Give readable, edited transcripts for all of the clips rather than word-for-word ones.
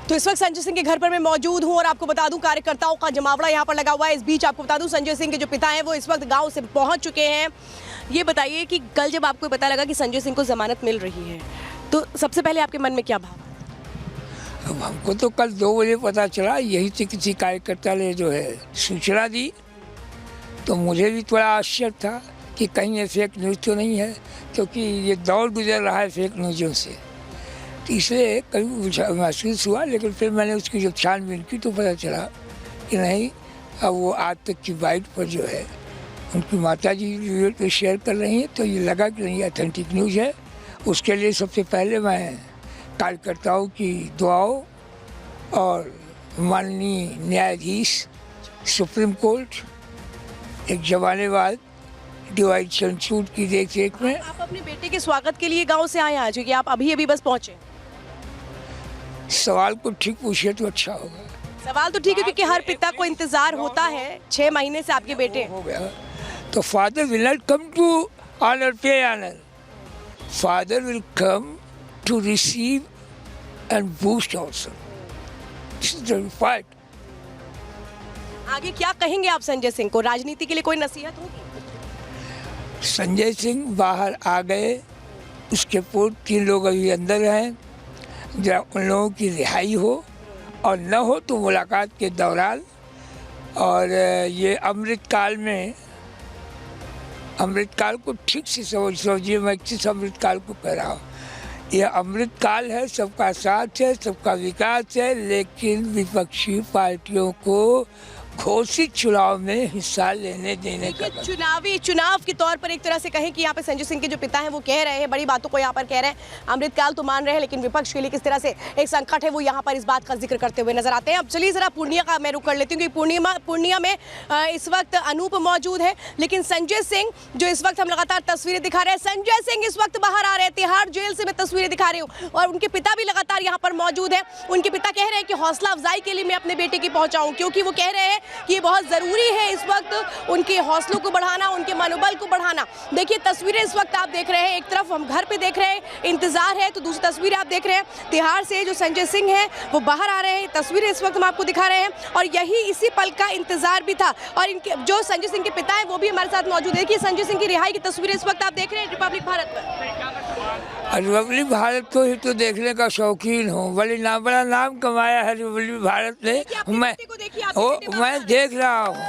तो इस वक्त संजय सिंह के घर पर मैं मौजूद हूं और आपको बता दूं कार्यकर्ताओं का जमावड़ा यहां पर लगा हुआ है। इस बीच आपको बता दूं संजय सिंह के जो पिता हैं वो इस वक्त गांव से पहुंच चुके हैं। ये बताइए कि कल जब आपको पता लगा कि संजय सिंह को जमानत मिल रही है तो सबसे पहले आपके मन में क्या भाव? अब हमको तो कल 2 बजे पता चला, यही से किसी कार्यकर्ता ने जो है सूचना दी, तो मुझे भी थोड़ा आश्चर्य था कि कहीं ये फेक न्यूज़ तो नहीं है, क्योंकि ये दौर गुजर रहा है फेक न्यूज़ों से, तो इसलिए कभी महसूस हुआ। लेकिन फिर मैंने उसकी जब छानबीन की तो पता चला कि नहीं, अब वो आज तक की बाइट पर जो है उनकी माता जी वीडियो पे शेयर कर रही हैं, तो ये लगा कि नहीं ऑथेंटिक न्यूज़ है। उसके लिए सबसे पहले मैं कार्यकर्ताओं की दुआओं और माननीय न्यायाधीश सुप्रीम कोर्ट एक ज़माने बाद डिवाइड चंद्रचूड़ की देख रेख में। आप अपने बेटे के स्वागत के लिए गांव से आए आज कि आप अभी बस पहुंचे? सवाल को ठीक पूछिए तो अच्छा होगा। सवाल तो ठीक है क्योंकि हर पिता को इंतजार होता है, 6 महीने से आपके बेटे हो गया तो father will not come to honour पे honour, father will come to receive and boost also. This is the fact. आगे क्या कहेंगे आप संजय सिंह को? राजनीति के लिए कोई नसीहत होगी? संजय सिंह बाहर आ गए, उसके पूर्व 3 लोग अभी अंदर हैं, जरा उन लोगों की रिहाई हो और न हो तो मुलाकात के दौरान। और ये अमृतकाल में, अमृतकाल को ठीक से समझिए, मैं किस अमृतकाल को कह रहा हूँ। यह अमृतकाल है, सबका साथ है, सबका विकास है, लेकिन विपक्षी पार्टियों को घोषित चुनाव में हिस्सा लेने देने का चुनाव के तौर पर एक तरह से कहें कि यहाँ पे संजय सिंह के जो पिता हैं वो कह रहे हैं, बड़ी बातों को यहाँ पर कह रहे हैं, अमृतकाल तो मान रहे हैं, लेकिन विपक्ष के लिए किस तरह से एक संकट है वो यहाँ पर इस बात का जिक्र करते हुए नजर आते हैं। अब चलिए जरा पूर्णिया का मैं रुक कर लेती हूँ क्योंकि पूर्णिया में इस वक्त अनूप मौजूद है, लेकिन संजय सिंह जो इस वक्त हम लगातार तस्वीरें दिखा रहे हैं, संजय सिंह इस वक्त बाहर आ रहे हैं, तिहाड़ जेल से मैं तस्वीरें दिखा रही हूँ और उनके पिता भी लगातार यहाँ पर मौजूद है। उनके पिता कह रहे हैं कि हौसला अफजाई के लिए मैं अपने बेटे की पहुंचाऊं, क्योंकि वो कह रहे हैं कि ये बहुत जरूरी है इस वक्त उनके हौसलों को बढ़ाना, उनके मनोबल को बढ़ाना। देखिए तस्वीरें इस वक्त आप देख रहे हैं, एक तरफ हम घर पे देख रहे हैं, इंतजार है, तो दूसरी तस्वीरें आप देख रहे हैं तिहाड़ से जो संजय सिंह है वो बाहर आ रहे हैं। तस्वीरें इस वक्त हम आपको दिखा रहे हैं और यही इसी पल का इंतजार भी था। और इनके जो संजय सिंह के पिता हैं वो भी हमारे साथ मौजूद है कि संजय सिंह की रिहाई की तस्वीरें इस वक्त आप देख रहे हैं रिपब्लिक भारत पर। रिपब्लिक भारत को ही तो देखने का शौकीन हूँ, बड़ी बड़ा नाम कमाया है रिपब्लिक भारत ने। मैं देख रहा हूँ,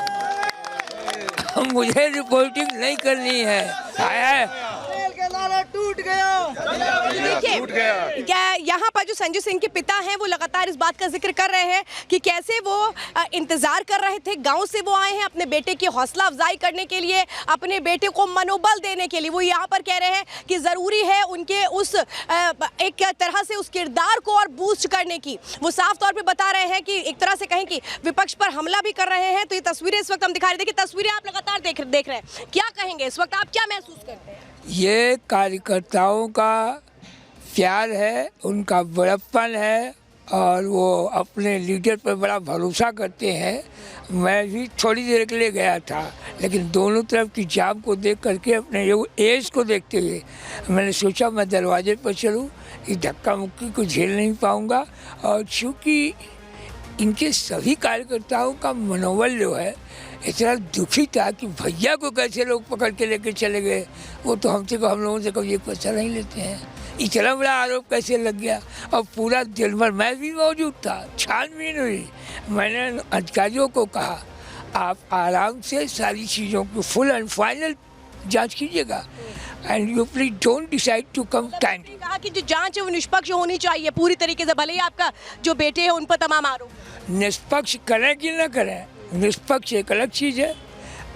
मुझे रिपोर्टिंग नहीं करनी है। टूट गया। यहाँ पर जो संजय सिंह के पिता हैं वो लगातार इस बात का जिक्र कर रहे हैं कि कैसे वो इंतजार कर रहे थे, गांव से वो आए हैं अपने बेटे की हौसला अफजाई करने के लिए, अपने बेटे को मनोबल देने के लिए। वो यहाँ पर कह रहे हैं कि ज़रूरी है उनके उस एक तरह से उस किरदार को और बूस्ट करने की। वो साफ तौर पे बता रहे हैं कि एक तरह से कहें कि विपक्ष पर हमला भी कर रहे हैं। तो ये तस्वीरें इस वक्त हम दिखा रहे थे कि तस्वीरें आप लगातार देख रहे हैं, क्या कहेंगे इस वक्त, आप क्या महसूस करते हैं? ये कार्यकर्ताओं का प्यार है, उनका बड़प्पन है और वो अपने लीडर पर बड़ा भरोसा करते हैं। मैं भी थोड़ी देर के लिए गया था, लेकिन दोनों तरफ की जाम को देख करके, अपने एज को देखते हुए मैंने सोचा मैं दरवाजे पर चलूँ, इस धक्का मुक्की को झेल नहीं पाऊँगा। और चूँकि इनके सभी कार्यकर्ताओं का मनोबल जो है इतना दुखी था कि भैया को कैसे लोग पकड़ के लेके चले गए, वो तो हम लोगों से कभी पैसा नहीं लेते हैं, इतना बड़ा आरोप कैसे लग गया। और पूरा दिन भर मैं भी मौजूद था, छानबीन हुई। मैंने अधिकारियों को कहा आप आराम से सारी चीज़ों को फुल एंड फाइनल जांच कीजिएगा, and you please don't decide to come time. कहा कि जो जांच है वो निष्पक्ष होनी चाहिए पूरी तरीके से, भले ही आपका जो बेटे हैं उन पर तमाम आरोप। निष्पक्ष करें कि न करें, निष्पक्ष एक अलग चीज़ है,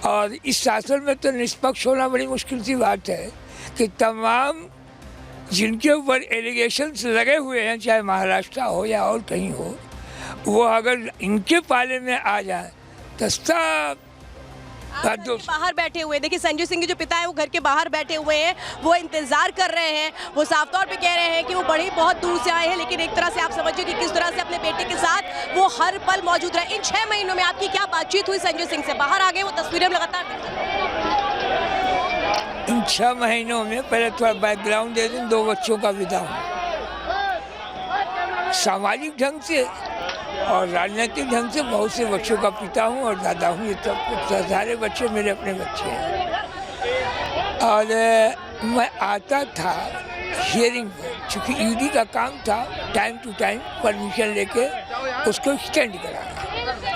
और इस शासन में तो निष्पक्ष होना बड़ी मुश्किल सी बात है कि तमाम जिनके ऊपर एलिगेशंस लगे हुए हैं, चाहे महाराष्ट्र हो या और कहीं हो, वो अगर इनके पाले में आ जाए तो सब बाहर बैठे हुए, देखिए संजय सिंह के जो पिता है वो घर के बाहर बैठे हुए हैं, वो इंतजार कर रहे हैं। वो साफ तौर पे कह रहे हैं कि वो बड़ी बहुत दूर से आए हैं, लेकिन एक तरह से आप समझिए कि किस तरह से अपने बेटे के साथ वो हर पल मौजूद रहे। इन 6 महीनों में आपकी क्या बातचीत हुई संजय सिंह से? बाहर आ गए, वो तस्वीरें लगातार इन 6 महीनों में, पहले थोड़ा बैकग्राउंड दे दूं, 2 बच्चों का पिता हूँ। सामाजिक ढंग से और राजनीतिक ढंग से बहुत से बच्चों का पिता हूँ और दादा हूँ। ये सब सारे बच्चे मेरे अपने बच्चे हैं। और मैं आता था हियरिंग पर, चूँकि ईडी का काम था टाइम टू टाइम परमिशन लेके उसको एक्सटेंड कराना।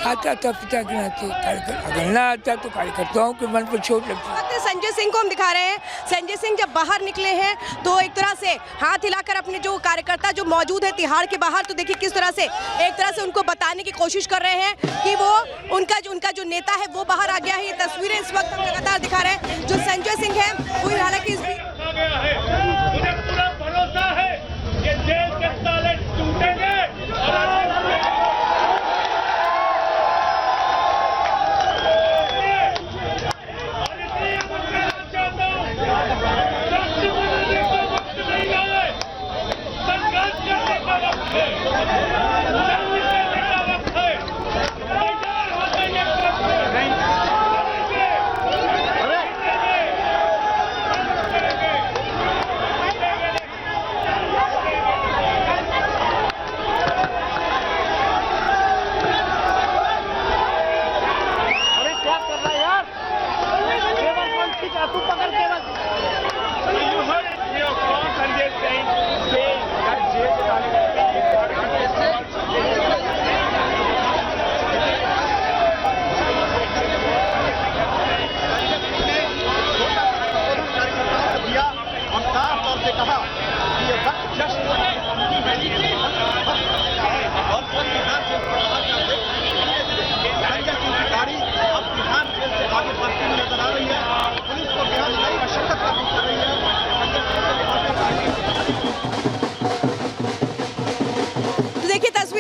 आता था पिता के नाते, अगर ना आता तो कार्यकर्ताओं के मन पर चोट लगती। संजय सिंह को हम दिखा रहे हैं। संजय सिंह जब बाहर निकले हैं तो एक तरह से हाथ हिलाकर अपने जो कार्यकर्ता जो मौजूद है तिहाड़ के बाहर, तो देखिए किस तरह से एक तरह से उनको बताने की कोशिश कर रहे हैं कि वो उनका जो नेता है वो बाहर आ गया है। ये तस्वीरें इस वक्त हम लगातार दिखा रहे हैं। जो संजय सिंह है वो हालांकि मुझे पूरा भरोसा है कि देश के ताले टूटेंगे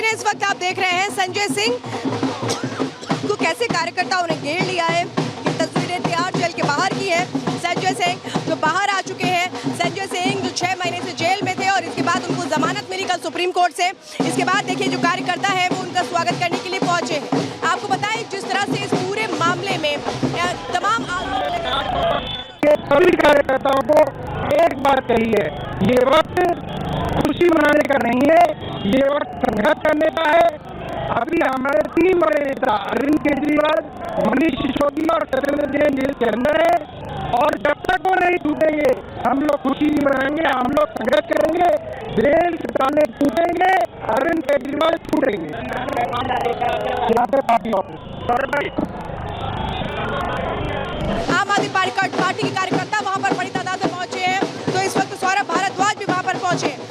इस वक्त आप देख रहे हैं संजय सिंह को कैसे कार्यकर्ताओं ने घेर लिया है। ये तस्वीरें तिहाड़ जेल के बाहर की है। संजय सिंह जो बाहर आ चुके हैं, संजय सिंह जो 6 महीने से जेल में थे और इसके बाद उनको जमानत मिली कल सुप्रीम कोर्ट से। इसके बाद देखिए जो कार्यकर्ता है वो उनका स्वागत करने के लिए पहुंचे हैं। आपको बताएं जिस तरह से इस पूरे मामले में तमाम सभी कार्यकर्ताओं को एक बात कही है, ये वक्त खुशी मनाने का नहीं है, ये वक्त संघर्ष करने का है। अभी हमारे 3 बड़े नेता अरविंद केजरीवाल, मनीष सिसोदिया और सत्येंद्र जैन जेल के अंदर है और जब तक वो नहीं छूटेंगे हम लोग खुशी नहीं मनाएंगे, हम लोग संघर्ष करेंगे। जेल के ताले टूटेंगे, अरविंद केजरीवाल छूटेंगे। यहाँ पे पार्टी ऑफिस आम आदमी पार्टी के कार्यकर्ता वहां पर बड़ी तादाद में पहुंचे हैं। तो इस वक्त सौरभ भारद्वाज भी वहां पर पहुंचे हैं।